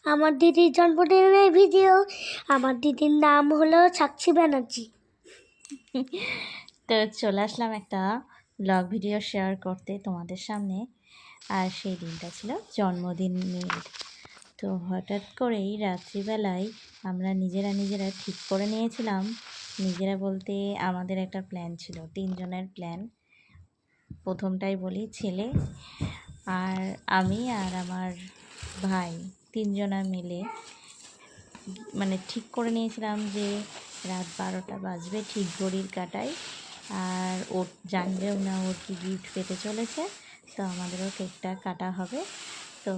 আমার দিদির জন্মদিনের ভিডিও। আমার দিদির নাম হলো সাক্ষী ব্যানার্জি। তো চলে আসলাম একটা ব্লগ ভিডিও শেয়ার করতে তোমাদের সামনে। আর সেই দিনটা ছিল জন্মদিন মেয়ের। তো হঠাৎ করেই রাত্রিবেলায় আমরা নিজেরা ঠিক করে নিয়েছিলাম, নিজেরা বলতে আমাদের একটা প্ল্যান ছিল, 3 জনের প্ল্যান। প্রথমটাই বলি, ছেলে আর আমি আর আমার ভাই 3 জনা মিলে মানে ঠিক করে নিয়েছিলাম যে রাত 12টা বাজবে ঠিক ঘড়ির কাঁটায়। আর ওর জানবেও না ওর কি গিফট পেতে চলেছে, তো আমাদেরও কেকটা কাটা হবে। তো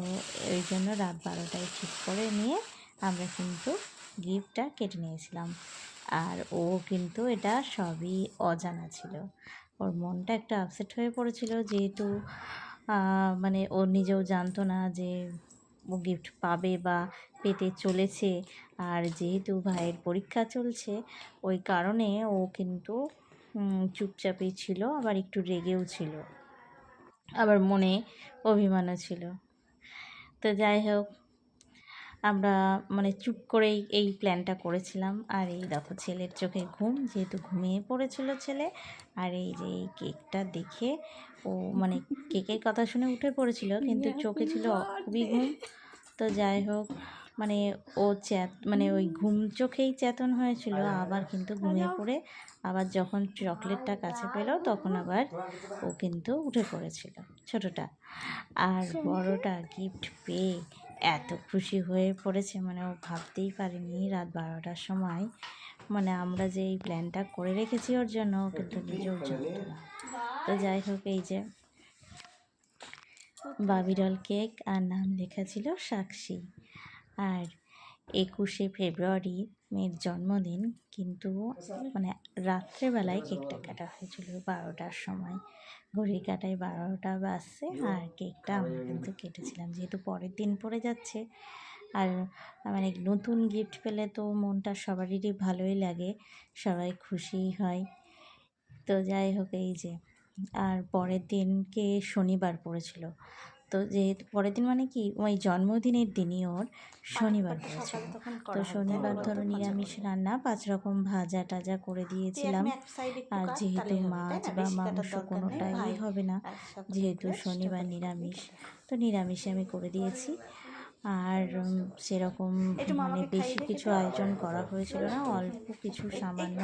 ওই জন্য রাত 12টায় ঠিক করে নিয়ে আমরা কিন্তু গিফটটা কেটে নিয়েছিলাম। আর ও কিন্তু এটা সবই অজানা ছিল, ওর মনটা একটু আপসেট হয়ে পড়েছিল, যেহেতু মানে ও নিজেও জানতো না যে ও গিফট পাবে বা পেতে চলেছে। আর যেহেতু ভাইয়ের পরীক্ষা চলছে, ওই কারণে ও কিন্তু চুপচাপই ছিল, আবার একটু রেগেও ছিল, আবার মনে অভিমানও ছিল। তো যাই হোক, আমরা মানে চুপ করেই এই প্ল্যানটা করেছিলাম। আর এই দেখো ছেলের চোখে ঘুম, যেহেতু ঘুমিয়ে পড়েছিল ছেলে। আর এই যে এই কেকটা দেখে ও মানে কেকের কথা শুনে উঠে পড়েছিল, কিন্তু চোখে ছিল খুবই ঘুম। তো যাই হোক, মানে ও মানে ওই ঘুম চোখেই চেতন হয়েছিল, আবার কিন্তু ঘুমিয়ে পড়ে আবার যখন চকলেটটা কাছে পেল তখন আবার ও কিন্তু উঠে পড়েছিল ছোটোটা। আর বড়টা গিফট পেয়ে এত খুশি হয়ে পড়েছে, মানে ও ভাবতেই পারেনি রাত 12টার সময় মানে আমরা যে এই প্ল্যানটা করে রেখেছি ওর জন্য, ও কিন্তু নিজেও জানতো না। তো যাই হোক, এই যে বাবিডল কেক আর নাম লেখা ছিল সাক্ষী। আর 21শে ফেব্রুয়ারি মেয়ের জন্মদিন, কিন্তু মানে রাত্রেবেলায় কেকটা কাটা হয়েছিল 12টার সময়, ঘড়ির কাঁটায় 12টা বাজছে। আর কেকটা আমরা কিন্তু কেটেছিলাম, যেহেতু পরের দিন পড়ে যাচ্ছে। আর মানে নতুন গিফট পেলে তো মনটা সবারই ভালোই লাগে, সবাই খুশি হয়। তো যাই হোক, এই যে আর পরের দিনকে শনিবার পড়েছিল। তো যেহেতু পরের দিন মানে কি ওই জন্মদিনের দিনই ওর শনিবার পড়েছিল। তো শনিবার ধরো নিরামিষ রান্না 5 রকম ভাজা টাজা করে দিয়েছিলাম। আর যেহেতু মাছ বা মাংস কোনোটাই হবে না, যেহেতু শনিবার নিরামিষ, তো নিরামিষে আমি করে দিয়েছি। আর সেরকম মানে বেশি কিছু আয়োজন করা হয়েছিল না, অল্প কিছু সামান্য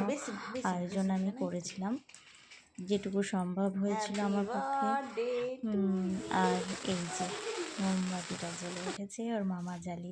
আয়োজন আমি করেছিলাম, যেটুকু সম্ভব হয়েছিল আমার পক্ষে। আর এই যে মোমবাতিটা জ্বলে উঠেছে, ওর মামা জ্বালিয়ে